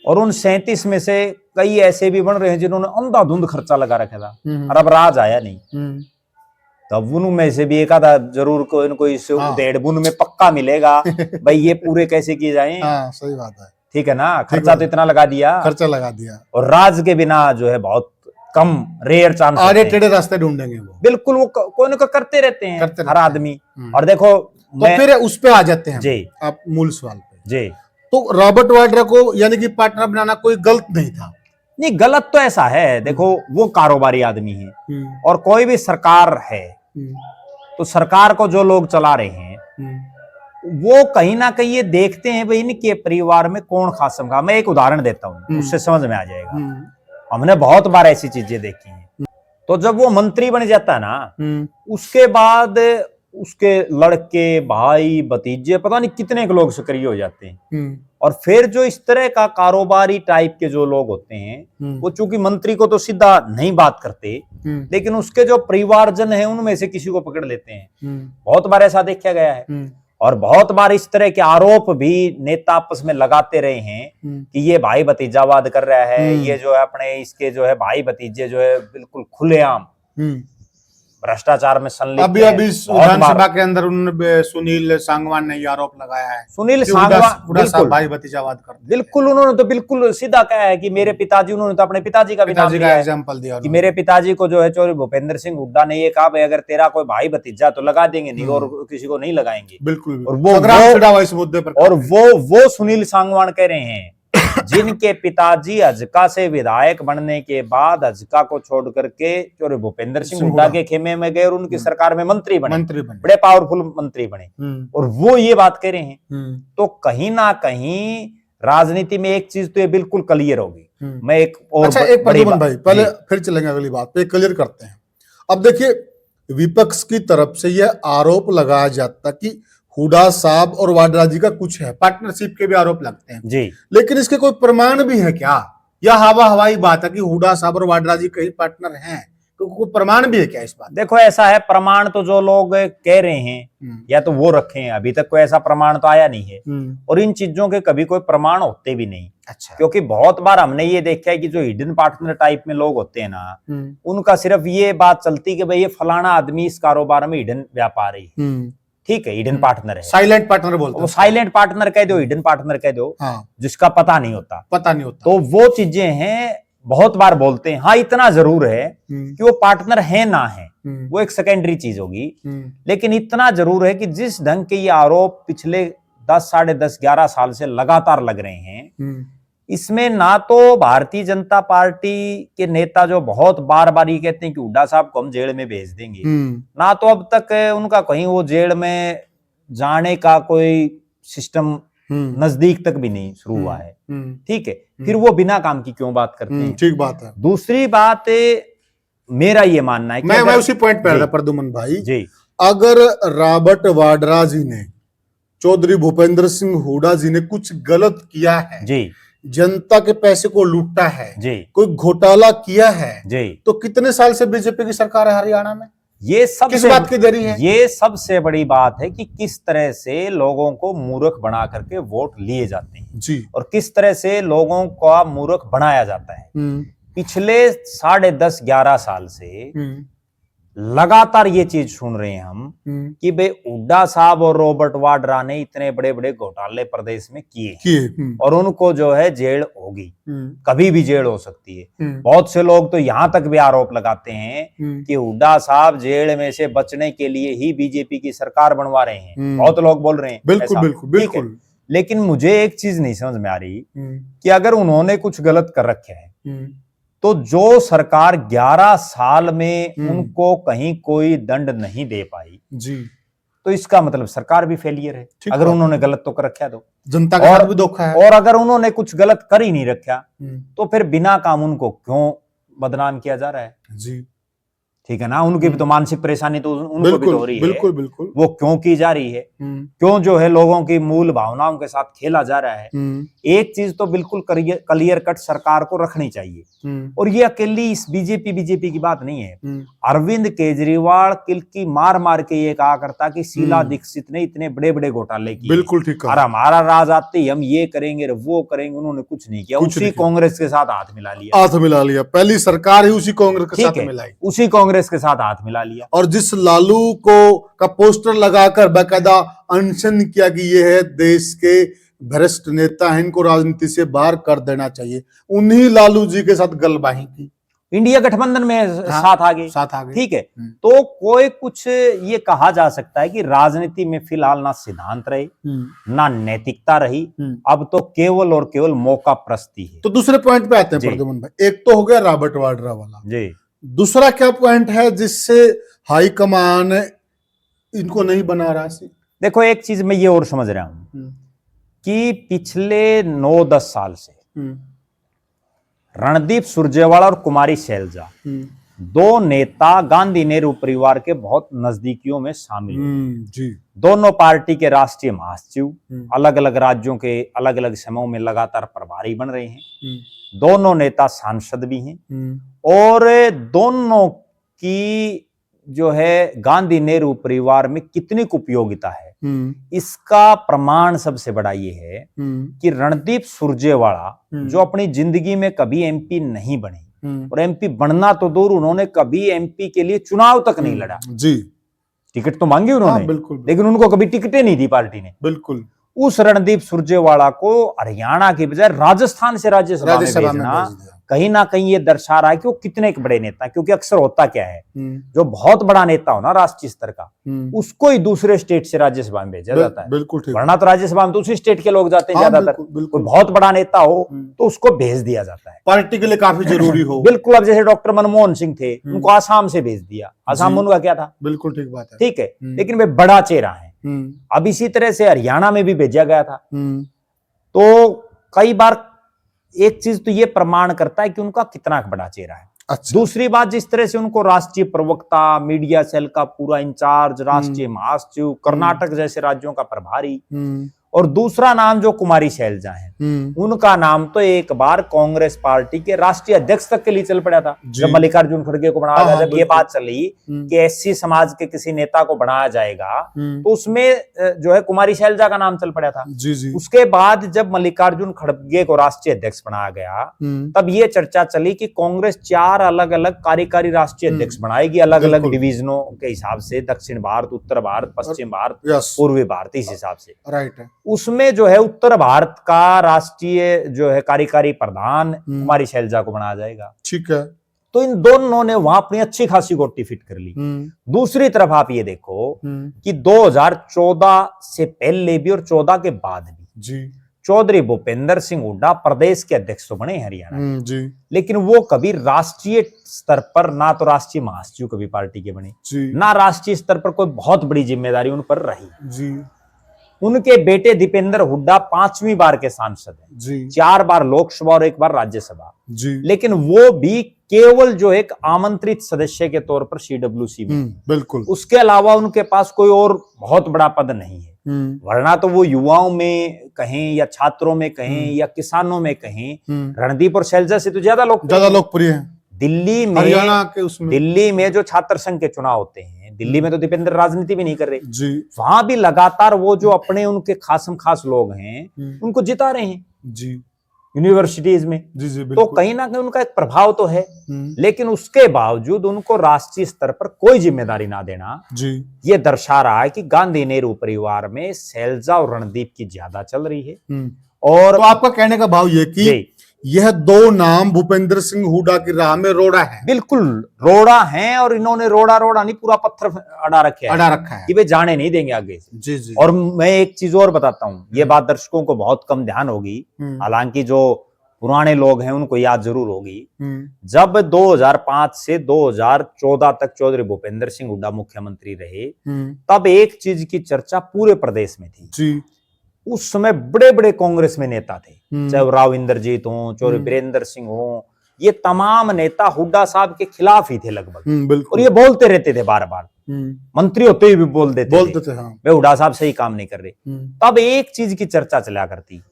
और उन 37 में से कई ऐसे भी बन रहे हैं जिन्होंने अंधाधुंध खर्चा लगा रखा था और अब राज आया नहीं, तब उनमें से भी एक आधा जरूर कोई न कोई डेढ़ बुन में पक्का मिलेगा भाई ये पूरे कैसे किए जाएं। सही बात है, ठीक है ना, खर्चा तो इतना लगा दिया, और राज के बिना जो है बहुत कम रेयर चांस, आड़े टेढ़े रास्ते ढूंढेंगे वो। बिल्कुल, वो कोई न कोई करते रहते हैं हर आदमी। और देखो तो फिर उस पे आ जाते हैं जी, आप मूल सवाल पे जी। तो रॉबर्ट वाड्रा को यानी कि पार्टनर बनाना कोई गलत नहीं था। नहीं, गलत तो ऐसा है, देखो वो कारोबारी आदमी है और कोई भी सरकार है तो सरकार को जो लोग चला रहे हैं वो कहीं ना कहीं ये देखते हैं भाई इनके परिवार में कौन खासम का। मैं एक उदाहरण देता हूँ, उससे समझ में आ जाएगा। हमने बहुत बार ऐसी चीजें देखी हैं। तो जब वो मंत्री बन जाता है ना, उसके बाद उसके लड़के, भाई, भतीजे, पता नहीं कितने के लोग सक्रिय हो जाते हैं। और फिर जो इस तरह का कारोबारी टाइप के जो लोग होते हैं वो चूंकि मंत्री को तो सीधा नहीं बात करते, लेकिन उसके जो परिवारजन है उनमें से किसी को पकड़ लेते हैं। बहुत बार ऐसा देखा गया है। और बहुत बार इस तरह के आरोप भी नेता आपस में लगाते रहे हैं कि ये भाई भतीजावाद कर रहा है, ये जो है अपने इसके जो है भाई भतीजे जो है बिल्कुल खुलेआम भ्रष्टाचार में संलिप्त। अभी विधानसभा के अंदर उन्होंने सुनील सांगवान ने आरोप लगाया है, सुनील सांगवान भाई भतीजावाद करते हैं। बिल्कुल, उन्होंने तो बिल्कुल सीधा कहा है कि मेरे पिताजी, उन्होंने तो अपने पिताजी का एग्जाम्पल दिया कि मेरे पिताजी को जो है चौधरी भूपेंद्र सिंह हुड्डा ने ये कहा भाई अगर तेरा कोई भाई भतीजा तो लगा देंगे, नहीं और किसी को नहीं लगाएंगे। बिल्कुल। और इस मुद्दे पर और वो सुनील सांगवान कह रहे हैं जिनके पिताजी हजका से विधायक बनने के बाद हजका को छोड़ करके चौधरी भूपेंद्र सिंह हुड्डा के खेमे में गए और उनकी सरकार में मंत्री बने, बड़े पावरफुल मंत्री बने, और वो ये बात कह रहे हैं। तो कहीं ना कहीं राजनीति में एक चीज तो ये बिल्कुल क्लियर होगी। मैं एक और एक प्रद्युमन भाई पहले फिर चलेंगे अगली बात पे, क्लियर करते हैं। अब देखिए, विपक्ष की तरफ से यह आरोप लगाया जाता कि हुड्डा साहब और वाड्रा जी का कुछ है, पार्टनरशिप के भी आरोप लगते हैं जी, लेकिन इसके कोई प्रमाण भी है क्या? या हवा हवाई बात है कि हुड्डा साहब और वाड्रा जी कहीं पार्टनर हैं, तो कोई प्रमाण भी है क्या इस बात? देखो ऐसा है, प्रमाण तो जो लोग कह रहे हैं या तो वो रखे हैं, अभी तक कोई ऐसा प्रमाण तो आया नहीं है। और इन चीजों के कभी कोई प्रमाण होते भी नहीं। अच्छा। क्योंकि बहुत बार हमने ये देखा है कि जो हिडन पार्टनर टाइप में लोग होते हैं ना, उनका सिर्फ ये बात चलती कि भाई ये फलाना आदमी इस कारोबार में हिडन व्यापारी, ठीक है, हिडन पार्टनर है, साइलेंट पार्टनर बोलते हैं, वो साइलेंट पार्टनर कह दो, हिडन पार्टनर कह दो, जिसका पता नहीं होता। तो वो चीजें हैं, बहुत बार बोलते हैं। हाँ, इतना जरूर है कि वो पार्टनर है ना है, वो एक सेकेंडरी चीज होगी, लेकिन इतना जरूर है कि जिस ढंग के ये आरोप पिछले 10, साढ़े 10, 11 साल से लगातार लग रहे हैं, इसमें ना तो भारतीय जनता पार्टी के नेता जो बहुत बार बार ये कहते हैं कि हुड्डा साहब को हम जेल में भेज देंगे, ना तो अब तक उनका कहीं वो जेल में जाने का कोई सिस्टम नजदीक तक भी नहीं शुरू हुआ है। ठीक है, फिर वो बिना काम की क्यों बात करते हैं? ठीक बात है। दूसरी बात मेरा ये मानना है कि मैं उसी पॉइंट पे आ रहा प्रद्युमन भाई जी, अगर रॉबर्ट वाड्रा जी ने, चौधरी भूपेंद्र सिंह हुड्डा जी ने कुछ गलत किया है जी, जनता के पैसे को लूटा है जी, कोई घोटाला किया है जी, तो कितने साल से बीजेपी की सरकार है हरियाणा में? ये सब किस बात की देरी है? ये सबसे बड़ी बात है कि किस तरह से लोगों को मूर्ख बना करके वोट लिए जाते हैं जी, और किस तरह से लोगों को मूर्ख बनाया जाता है। पिछले 10.5, 11 साल से लगातार ये चीज सुन रहे हैं हम कि भाई हुड्डा साहब और रॉबर्ट वाड्रा ने इतने बड़े बड़े घोटाले प्रदेश में किए और उनको जो है जेल होगी, कभी भी जेल हो सकती है। बहुत से लोग तो यहां तक भी आरोप लगाते हैं कि हुड्डा साहब जेल में से बचने के लिए ही बीजेपी की सरकार बनवा रहे हैं। बहुत लोग बोल रहे हैं बिल्कुल बिल्कुल बिल्कुल, लेकिन मुझे एक चीज नहीं समझ में आ रही कि अगर उन्होंने कुछ गलत कर रखे है तो जो सरकार 11 साल में उनको कहीं कोई दंड नहीं दे पाई जी, तो इसका मतलब सरकार भी फेलियर है। अगर उन्होंने गलत तो कर रखा तो जनता का भी धोखा है, और अगर उन्होंने कुछ गलत कर ही नहीं रखा तो फिर बिना काम उनको क्यों बदनाम किया जा रहा है जी? ठीक है ना, उनकी भी तो मानसिक परेशानी तो उनको भी तो हो रही है। बिल्कुल बिल्कुल। वो क्यों की जा रही है, क्यों जो है लोगों की मूल भावनाओं के साथ खेला जा रहा है। एक चीज तो बिल्कुल क्लियर कट सरकार को रखनी चाहिए, और ये अकेली इस बीजेपी की बात नहीं है। अरविंद केजरीवाल की मार मार के ये कहा करता कि शीला दीक्षित ने इतने बड़े बड़े घोटाले किए, बिल्कुल ठीक और हमारा राज आते ही हम ये करेंगे वो करेंगे। उन्होंने कुछ नहीं किया, उसी कांग्रेस के साथ हाथ मिला लिया। पहली सरकार ही उसी कांग्रेस के साथ मिलाई, उसी कांग्रेस के साथ हाथ मिला लिया। और जिस लालू को का पोस्टर लगाकर बाकायदा अनशन किया कि ये है देश के भ्रष्ट नेता हैं, इनको राजनीति से बाहर कर देना चाहिए, उन्हीं लालू जी के साथ गलबाही की, इंडिया गठबंधन में साथ आ गए। ठीक है, तो कोई कुछ ये कहा जा सकता है कि राजनीति में फिलहाल ना सिद्धांत रहे ना नैतिकता रही, अब तो केवल और केवल मौका प्रस्ती है। तो दूसरे पॉइंट पे आते हैं प्रद्युमन भाई। एक तो हो गया रॉबर्ट वाड्रा वाला जी, दूसरा क्या पॉइंट है जिससे हाईकमान इनको नहीं बना रहा? देखो, एक चीज मैं ये और समझ रहा हूं कि पिछले 9-10 साल से रणदीप सुरजेवाला और कुमारी शैलजा दो नेता गांधी नेहरू परिवार के बहुत नजदीकियों में शामिल जी। दोनों पार्टी के राष्ट्रीय महासचिव, अलग अलग राज्यों के अलग अलग समूहों में लगातार प्रभारी बन रहे हैं। दोनों नेता सांसद भी हैं, और दोनों की जो है गांधी नेहरू परिवार में कितनी उपयोगिता है, इसका प्रमाण सबसे बड़ा ये है कि रणदीप सुरजेवाला जो अपनी जिंदगी में कभी एमपी नहीं बने, और एमपी बनना तो दूर, उन्होंने कभी एमपी के लिए चुनाव तक नहीं लड़ा जी। टिकट तो मांगी उन्होंने, बिल्कुल, लेकिन उनको कभी टिकटें नहीं दी पार्टी ने। बिल्कुल। उस रणदीप सुरजेवाला को हरियाणा के बजाय राजस्थान से राज्यसभा में भेजना कहीं ना कहीं ये दर्शा रहा है कि वो कितने एक बड़े नेता, क्योंकि अक्सर होता क्या है, जो बहुत बड़ा नेता हो ना राष्ट्रीय स्तर का, उसको ही दूसरे स्टेट से राज्यसभा में भेजा जाता है। बिल्कुल ठीक। वरना तो राज्यसभा में तो उसी स्टेट के लोग जाते हैं ज्यादातर। कोई बहुत बड़ा नेता हो तो उसको भेज दिया जाता है, पार्टी के लिए काफी जरूरी हो। बिल्कुल। अब जैसे डॉक्टर मनमोहन सिंह थे, उनको आसाम से भेज दिया, आसाम उनका क्या था, बिल्कुल ठीक बात है, ठीक है, लेकिन वे बड़ा चेहरा है। अब इसी तरह से हरियाणा में भी भेजा गया था। तो कई बार एक चीज तो ये प्रमाण करता है कि उनका कितना बड़ा चेहरा है। अच्छा। दूसरी बात, जिस तरह से उनको राष्ट्रीय प्रवक्ता, मीडिया सेल का पूरा इंचार्ज, राष्ट्रीय महासचिव, कर्नाटक जैसे राज्यों का प्रभारी, और दूसरा नाम जो कुमारी शैलजा है, उनका नाम तो एक बार कांग्रेस पार्टी के राष्ट्रीय अध्यक्ष तक के लिए चल पड़ा था। जब मल्लिकार्जुन खड़गे को बनाया गया, जब ये बात चली कि एससी समाज के किसी नेता को बनाया जाएगा, तो उसमें जो है कुमारी शैलजा का नाम चल पड़ा था। उसके बाद जब मल्लिकार्जुन खड़गे को राष्ट्रीय अध्यक्ष बनाया गया, तब ये चर्चा चली कि कांग्रेस 4 अलग अलग कार्यकारी राष्ट्रीय अध्यक्ष बनाएगी, अलग अलग डिवीजनों के हिसाब से, दक्षिण भारत, उत्तर भारत, पश्चिम भारत, पूर्वी भारत, इस हिसाब से। राइट। उसमें जो है उत्तर भारत का राष्ट्रीय जो है कार्यकारी प्रधान कुमारी शैलजा को बनाया जाएगा। ठीक है। तो इन दोनों ने वहां अपनी अच्छी खासी गोटी फिट कर ली। दूसरी तरफ आप ये देखो कि 2014 से पहले भी और 14 के बाद भी जी चौधरी भूपेंद्र सिंह हुड्डा प्रदेश के अध्यक्ष तो बने हरियाणा जी, लेकिन वो कभी राष्ट्रीय स्तर पर ना तो राष्ट्रीय महासचिव कभी पार्टी के बने जी, ना राष्ट्रीय स्तर पर कोई बहुत बड़ी जिम्मेदारी उन पर रही जी। उनके बेटे दीपेंद्र हुड्डा 5वीं बार के सांसद हैं जी, 4 बार लोकसभा और 1 बार राज्यसभा जी, लेकिन वो भी केवल जो एक आमंत्रित सदस्य के तौर पर सीडब्ल्यूसी में, बिल्कुल। उसके अलावा उनके पास कोई और बहुत बड़ा पद नहीं है। वरना तो वो युवाओं में कहें या छात्रों में कहें या किसानों में कहें, रणदीप और शैलजा से तो ज्यादा लोकप्रिय है। दिल्ली में, हरियाणा के उसमें, दिल्ली में जो छात्र संघ के चुनाव होते हैं, दिल्ली में तो दीपेंद्र राजनीति भी नहीं कर रहे जी, वहां भी लगातार वो जो अपने उनके खासम खास लोग हैं उनको जिता रहे हैं जी, यूनिवर्सिटीज में जी, तो कहीं ना कहीं उनका एक प्रभाव तो है, लेकिन उसके बावजूद उनको राष्ट्रीय स्तर पर कोई जिम्मेदारी ना देना जी, ये दर्शा रहा है कि गांधी नेहरू परिवार में शैलजा और रणदीप की ज्यादा चल रही है। और तो आपका कहने का भाव ये कि यह 2 नाम भूपेंद्र सिंह हुड्डा की राह में रोड़ा है। बिल्कुल रोड़ा है, और इन्होंने रोड़ा नहीं पूरा पत्थर अड़ा रखा है कि वे जाने नहीं देंगे आगे से जी। और मैं एक चीज और बताता हूँ, ये बात दर्शकों को बहुत कम ध्यान होगी, हालांकि जो पुराने लोग हैं उनको याद जरूर होगी। जब 2005 से 2014 तक चौधरी भूपेंद्र सिंह हुड्डा मुख्यमंत्री रहे, तब एक चीज की चर्चा पूरे प्रदेश में थी जी। उस समय बड़े बड़े कांग्रेस में नेता थे, चाहे वो राव इंद्रजीत हो, चौधरी वीरेंद्र सिंह हो, ये तमाम नेता हुड्डा साहब के खिलाफ ही थे लगभग, और बिल्कुल। ये बोलते रहते थे बार बार, मंत्री होते हुए भी बोल देते थे हाँ। वे हुड्डा साहब सही काम नहीं कर रहे। तब एक चीज की चर्चा चला करती,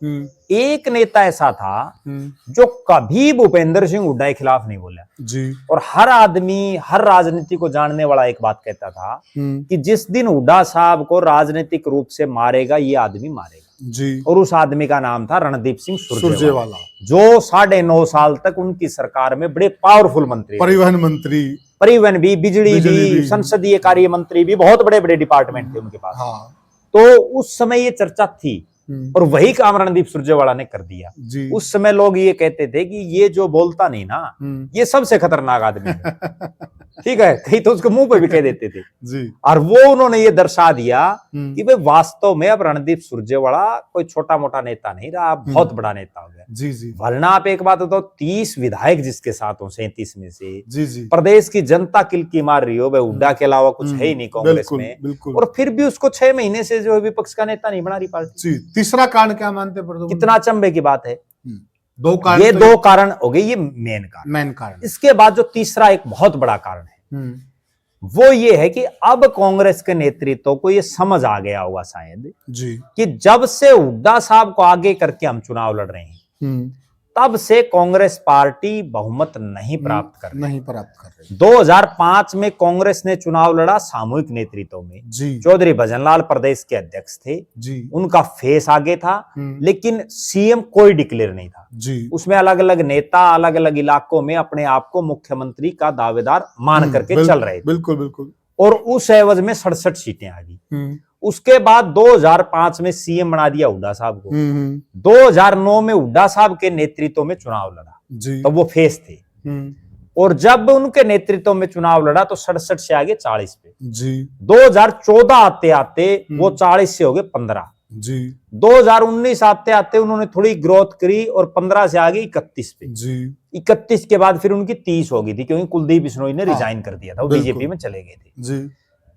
एक नेता ऐसा था जो कभी भूपेंद्र सिंह हुड्डा के खिलाफ नहीं बोला जी। और हर आदमी, हर राजनीति को जानने वाला एक बात कहता था कि जिस दिन हुड्डा साहब को राजनीतिक रूप से मारेगा ये आदमी मारेगा जी। और उस आदमी का नाम था रणदीप सिंह सुरजेवाला, जो 9.5 साल तक उनकी सरकार में बड़े पावरफुल मंत्री, परिवहन मंत्री, परिवहन भी, बिजली भी, संसदीय कार्य मंत्री भी, बहुत बड़े बड़े डिपार्टमेंट थे उनके पास। हाँ। तो उस समय ये चर्चा थी और वही काम रणदीप सुरजेवाला ने कर दिया जी। उस समय लोग ये कहते थे कि ये जो बोलता नहीं ना, ये सबसे खतरनाक आदमी है। ठीक है, कहीं तो उसको मुंह पे भी कह देते थे जी। और वो उन्होंने ये दर्शा दिया कि भाई वास्तव में अब रणदीप सुरजेवाला कोई छोटा मोटा नेता नहीं रहा, बहुत बड़ा नेता हो गया जी जी। वरना आप एक बात बताओ, 30 विधायक जिसके साथ हो, 37 में से जी जी, प्रदेश की जनता किलकी मार रही हो, भाई हुड्डा के अलावा कुछ है ही नहीं कांग्रेस में, और फिर भी उसको 6 महीने से जो विपक्ष का नेता नहीं बना रही पार्टी। तीसरा कारण क्या मानते हैं? कितना अचंभे की बात है। दो कारण, ये 2 कारण हो गए, ये मेन कारण। इसके बाद जो तीसरा एक बहुत बड़ा कारण है वो ये है कि अब कांग्रेस के नेतृत्व को ये समझ आ गया होगा शायद जी कि जब से हुड्डा साहब को आगे करके हम चुनाव लड़ रहे हैं तब से कांग्रेस पार्टी बहुमत नहीं प्राप्त कर रही। 2005 में कांग्रेस ने चुनाव लड़ा सामूहिक नेतृत्व में जी। चौधरी भजनलाल प्रदेश के अध्यक्ष थे जी। उनका फेस आगे था, लेकिन सीएम कोई डिक्लेयर नहीं था जी। उसमें अलग अलग नेता अलग अलग इलाकों में अपने आप को मुख्यमंत्री का दावेदार मान करके चल रहे थे। बिल्कुल बिल्कुल। और उस एवज में 67 सीटें आ गई। उसके बाद 2005 में सीएम बना दिया हुड्डा साहब को। 2009 में हुड्डा साहब के नेतृत्व में चुनाव लड़ा जी। तो वो फेस थे, और जब उनके नेतृत्व में चुनाव लड़ा तो 67 से आगे 40 पे जी। 2014 आते आते वो 40 से हो गए 15 जी। 2019 आते आते उन्होंने थोड़ी ग्रोथ करी और 15 से आगे 31 पे जी। 31 के बाद फिर उनकी 30 हो गई थी, क्योंकि कुलदीप बिश्नोई ने रिजाइन कर दिया था, वो बीजेपी में चले गए थे जी।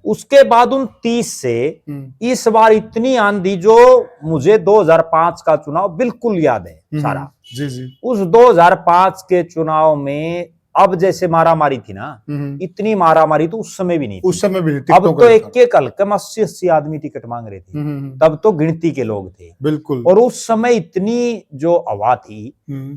उसके बाद उन 30 से इस बार इतनी आंधी, जो मुझे 2005 का चुनाव बिल्कुल याद है सारा जी जी। उस 2005 के चुनाव में अब जैसे मारामारी थी ना, इतनी मारामारी तो उस समय भी नहीं थी। उस समय भी अब तो एक हल्के 80-80 आदमी टिकट मांग रहे थे, तब तो गिनती के लोग थे बिल्कुल। और उस समय इतनी जो हवा थी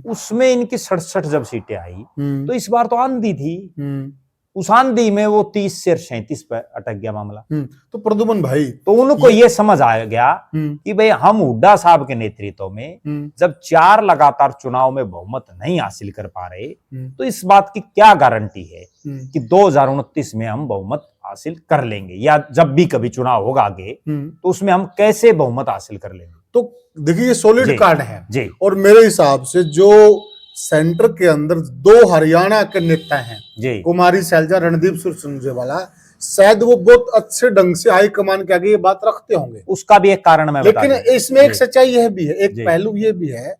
उसमें इनकी 67 जब सीटें आई तो इस बार तो आंधी थी, उस आंधी में वो 30 से 37 पर अटक गया मामला। तो प्रद्युमन भाई, तो उनको ये समझ आ गया कि भाई हम हुड्डा साहब के नेतृत्व में जब 4 लगातार चुनाव में बहुमत नहीं हासिल कर पा रहे तो इस बात की क्या गारंटी है कि 2029 में हम बहुमत हासिल कर लेंगे, या जब भी कभी चुनाव होगा आगे तो उसमें हम कैसे बहुमत हासिल कर लेंगे। तो देखिए ये सॉलिड कार्ड है जी। और मेरे हिसाब से जो सेंटर के अंदर 2 हरियाणा के नेता हैं, कुमारी सैलजा, रणदीप सुरजेवाला, शायद वो बहुत अच्छे ढंग से हाईकमान के आगे ये बात रखते होंगे। उसका भी एक कारण मैं लेकिन इसमें एक सच्चाई यह भी है, एक पहलू ये भी है,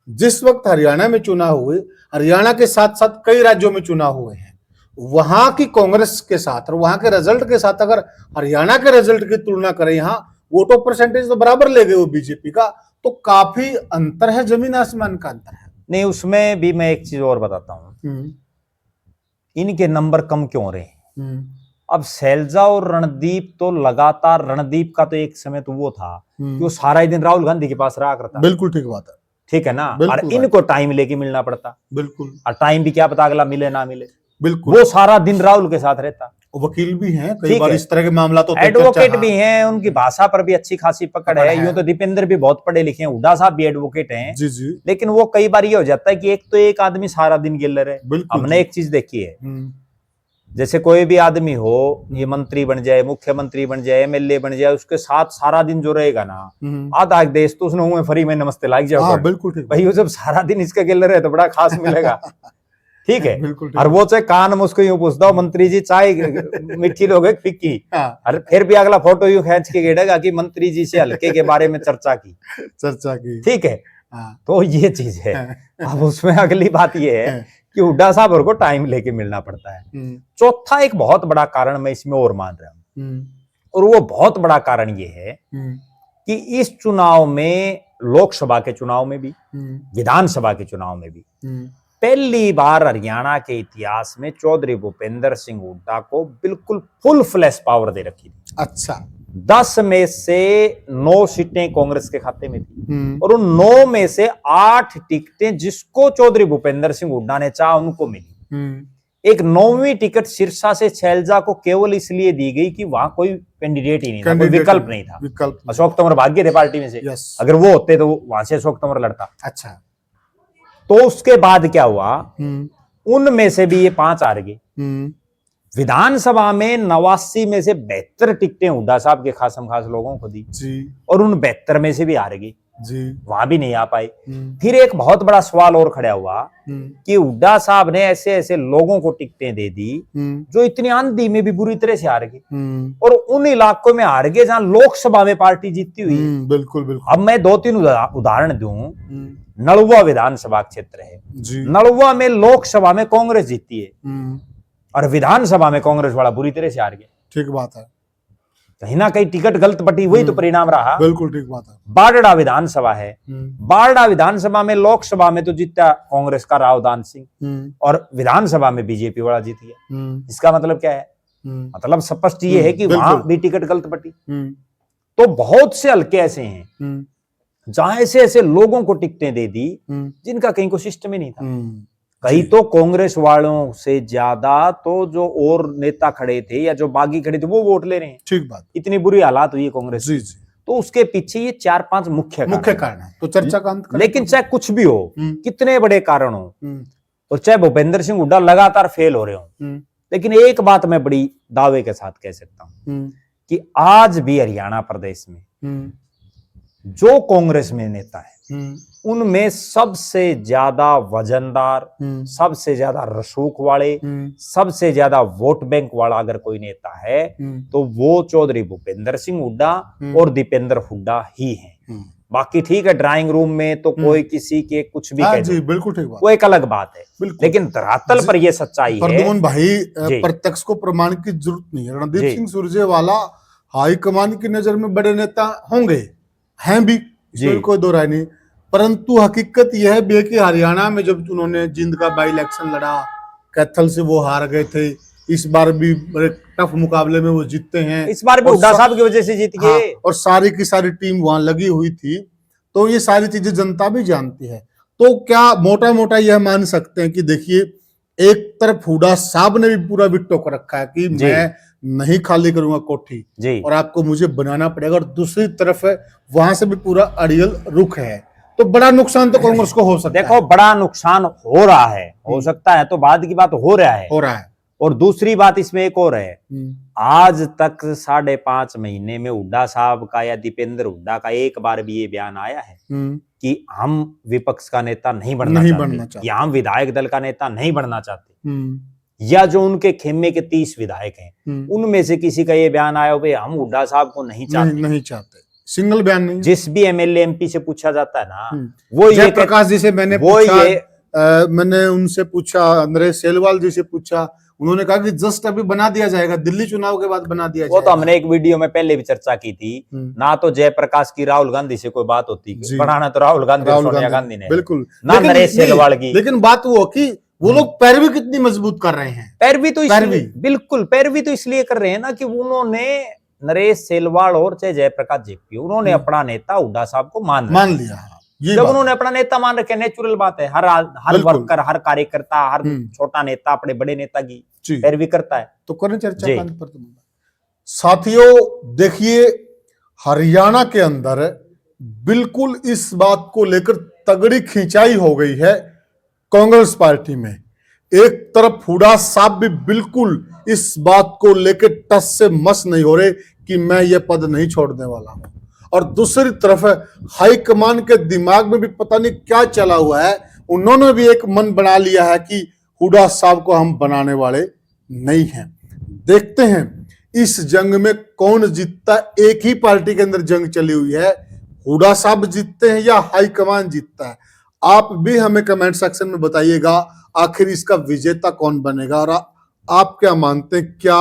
जिस वक्त हरियाणा में चुनाव हुए, हरियाणा के साथ साथ कई राज्यों में चुनाव हुए हैं, वहां की कांग्रेस के साथ और वहां के रिजल्ट के साथ अगर हरियाणा के रिजल्ट की तुलना करें, यहाँ वोटों परसेंटेज तो बराबर ले गए वो बीजेपी का, तो काफी अंतर है, जमीन आसमान का अंतर है। नहीं, उसमें भी मैं एक चीज और बताता हूं, इनके नंबर कम क्यों रहे। अब सैलजा और रणदीप तो लगातार, रणदीप का तो एक समय तो वो था कि वो सारा ही दिन राहुल गांधी के पास रहा करता। बिल्कुल ठीक बात है, ठीक है ना। और इनको टाइम लेके मिलना पड़ता बिल्कुल, और टाइम भी क्या पता अगला मिले ना मिले, बिल्कुल वो सारा दिन राहुल के साथ रहता। वकील भी हैं, कई बार इस तरह के मामला तो एडवोकेट भी हैं, उनकी भाषा पर भी अच्छी खासी पकड़ है। यूं तो दीपेंद्र भी बहुत पढ़े लिखे हैं, हुड्डा साहब भी एडवोकेट हैं जी जी। लेकिन वो कई बार ये हो जाता है कि एक तो एक आदमी सारा दिन गिल्लर है। हमने एक चीज देखी है, जैसे कोई भी आदमी हो, ये मंत्री बन जाए, मुख्यमंत्री बन जाए, एमएलए बन जाए, उसके साथ सारा दिन जो रहेगा ना, आधा एक देश तो उसने मुंह में फ्री में नमस्ते लाग जाओ। बिल्कुल भाई वो जब सारा दिन इसका गिल्लर है तो बड़ा खास मिलेगा। ठीक है, और वो चाहे कान में उसको यूं पूछता हो, मंत्री जी चाय मीठी लोगे फिक्की, और फिर भी अगला फोटो यूं खींच के गेड़ेगा कि मंत्री जी से हल्के के बारे में चर्चा की। ठीक है, तो ये चीज है। अब उसमें अगली बात ये है कि हुड्डा साहब को टाइम लेके मिलना पड़ता है। चौथा एक बहुत बड़ा कारण मैं इसमें और मान रहा हूं, और वो बहुत बड़ा कारण ये है कि इस चुनाव में, लोकसभा के चुनाव में भी, विधानसभा के चुनाव में भी, पहली बार हरियाणा के इतिहास में चौधरी भूपेंद्र सिंह हुड्डा को बिल्कुल फुल फ्लैश पावर दे रखी थी। अच्छा। 10 में से 9 सीटें कांग्रेस के खाते में थी और उन 9 में से 8 टिकटें जिसको चौधरी भूपेंद्र सिंह हुड्डा ने चाहा उनको मिली। एक 9वीं टिकट सिरसा से शैलजा को केवल इसलिए दी गई कि वहां कोई कैंडिडेट ही नहीं था, कोई विकल्प नहीं था। अशोक तंवर भाग गए थे पार्टी में से, अगर वो होते तो वहां से अशोक तंवर लड़ता। अच्छा। तो उसके बाद क्या हुआ, उनमें से भी ये 5 हार गए। विधानसभा में 89 में से 72 टिकटें हुड्डा साहब के खासम खास लोगों को दी जी, और उन 72 में से भी हार गई जी, वहां भी नहीं आ पाई। फिर एक बहुत बड़ा सवाल और खड़ा हुआ कि हुड्डा साहब ने ऐसे ऐसे लोगों को टिकटें दे दी जो इतनी आंधी में भी बुरी तरह से हार गए और उन इलाकों में हार गए जहां लोकसभा में पार्टी जीती हुई है। बिल्कुल बिल्कुल। अब मैं 2-3 उदाहरण दूं। नलवा विधानसभा क्षेत्र है जी, नलवा में लोकसभा में कांग्रेस जीती है और विधानसभा में कांग्रेस वाला बुरी तरह से हार गया। ठीक बात है। कहीं ना कहीं टिकट गलत बटी, वही तो परिणाम रहा। बिल्कुल ठीक बात है। बारडा विधानसभा है, बारडा विधानसभा में लोकसभा में तो जीता कांग्रेस का राव दान सिंह और विधानसभा में बीजेपी वाला जीत गया। इसका मतलब क्या है? मतलब स्पष्ट ये है कि वहां भी टिकट गलत बटी। तो बहुत से हल्के ऐसे हैं जहां ऐसे ऐसे लोगों को टिकटें दे दी जिनका कहीं को सिस्टम ही नहीं था। कहीं तो कांग्रेस वालों से ज्यादा तो जो और नेता खड़े थे या जो बागी खड़े थे वो वोट ले रहे हैं। ठीक बात। इतनी बुरी हालात हुई है कांग्रेस जी जी। तो उसके पीछे ये 4-5 मुख्य कारण है। तो चर्चा का अंत करें। लेकिन चाहे कुछ भी हो, कितने बड़े कारण हो, और चाहे भूपेंद्र सिंह हुड्डा लगातार फेल हो रहे हो, लेकिन एक बात मैं बड़ी दावे के साथ कह सकता हूं कि आज भी हरियाणा प्रदेश में जो कांग्रेस में नेता है उनमें सबसे ज्यादा वजनदार, सबसे ज्यादा रसूख वाले, सबसे ज्यादा वोट बैंक वाला अगर कोई नेता है तो वो चौधरी भूपेंद्र सिंह हुड्डा और दीपेंद्र हुड्डा ही हैं। बाकी ठीक है, ड्राइंग रूम में तो कोई किसी के कुछ भी कह दे, बिल्कुल ठीक बात, वो एक अलग बात है, लेकिन धरातल पर यह सच्चाई है। भाई प्रत्यक्ष को प्रमाण की जरूरत नहीं है। रणदीप सिंह सुरजेवाला हाईकमान की नजर में बड़े नेता होंगे, हैं भी, इसमें कोई दो राय नहीं, परंतु हकीकत यह भी है कि हरियाणा में जब उन्होंने जिंद का बाई इलेक्शन लड़ा, कैथल से वो हार गए थे, इस बार भी बड़े टफ मुकाबले में वो जीतते हैं, इस बार भी हुड्डा साहब की वजह से जीत गए। हाँ, और सारी की सारी टीम वहां लगी हुई थी, तो ये सारी चीजें जनता भी जानती है। तो क्या मोटा मोटा यह मान सकते हैं कि देखिए, एक तरफ हुड्डा साहब ने भी पूरा बिट्टो कर रखा है कि मैं नहीं खाली करूंगा कोठी और आपको मुझे बनाना पड़ेगा, और दूसरी तरफ वहां से भी पूरा अड़ियल रुख है, तो बड़ा नुकसान तो कांग्रेस को हो सकता है। देखो, बड़ा नुकसान हो रहा है, हो सकता है तो बाद की बात हो रहा है। और दूसरी बात इसमें एक और है, आज तक 5.5 महीने में हुड्डा साहब का या दीपेंद्र हुड्डा का एक बार भी ये बयान आया है कि हम विपक्ष का नेता नहीं बनना चाहते या हम विधायक दल का नेता नहीं बनना चाहते, या जो उनके खेमे के 30 विधायक हैं उनमें से किसी का ये बयान आया हो भाई हम हुड्डा साहब को नहीं चाहते। सिंगल बयान नहीं। जिस भी एमएलए एमपी से पूछा जाता है ना, वो ये प्रकाश जी से मैंने उनसे पूछा, नरेश सेलवाल जी से पूछा, उन्होंने कहा कि जस्ट अभी बना दिया जाएगा, दिल्ली चुनाव के बाद बना दिया जाएगा। वो तो हमने एक वीडियो में पहले भी चर्चा की थी, ना तो जयप्रकाश की राहुल गांधी से कोई बात होती, बढ़ाना तो राहुल गांधी सोनिया गांधी ने, बिल्कुल, ना नरेश सेलवाल की। लेकिन बात वो कि वो लोग पैरवी कितनी मजबूत कर रहे हैं। पैरवी तो बिल्कुल पैरवी तो इसलिए कर रहे हैं ना कि उन्होंने नरेश सेलवाल और चाहे जयप्रकाश जेपी, उन्होंने अपना नेता हुड्डा साहब को मान लिया। जब उन्होंने अपना नेता मान रखे, नेचुरल बात है, हर वर्कर, हर कार्यकर्ता, हर छोटा नेता अपने बड़े नेता की पैरवी करता है। तो करें चर्चा पर। साथियों देखिए, हरियाणा के अंदर बिल्कुल इस बात को लेकर तगड़ी खिंचाई हो गई है कांग्रेस पार्टी में। एक तरफ हुड्डा साहब भी बिल्कुल इस बात को लेकर टस से मस नहीं हो रहे कि मैं ये पद नहीं छोड़ने वाला हूं, और दूसरी तरफ हाईकमान के दिमाग में भी पता नहीं क्या चला हुआ है, उन्होंने भी एक मन बना लिया है कि हुड्डा साहब को हम बनाने वाले नहीं हैं। देखते हैं इस जंग में कौन जीतता। एक ही पार्टी के अंदर जंग चली हुई है, हुड्डा साहब जीतते हैं या हाईकमान जीतता है। आप भी हमें कमेंट सेक्शन में बताइएगा आखिर इसका विजेता कौन बनेगा, और आप क्या मानते हैं, क्या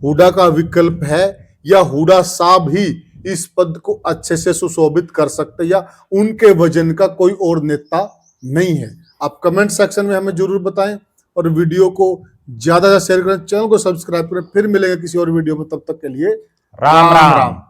हुड्डा का विकल्प है या हुड्डा साहब ही इस पद को अच्छे से सुशोभित कर सकते, या उनके वजन का कोई और नेता नहीं है। आप कमेंट सेक्शन में हमें जरूर बताएं और वीडियो को ज्यादा से ज्यादा शेयर करें, चैनल को सब्सक्राइब करें। फिर मिलेंगे किसी और वीडियो में, तब तक के लिए राम राम।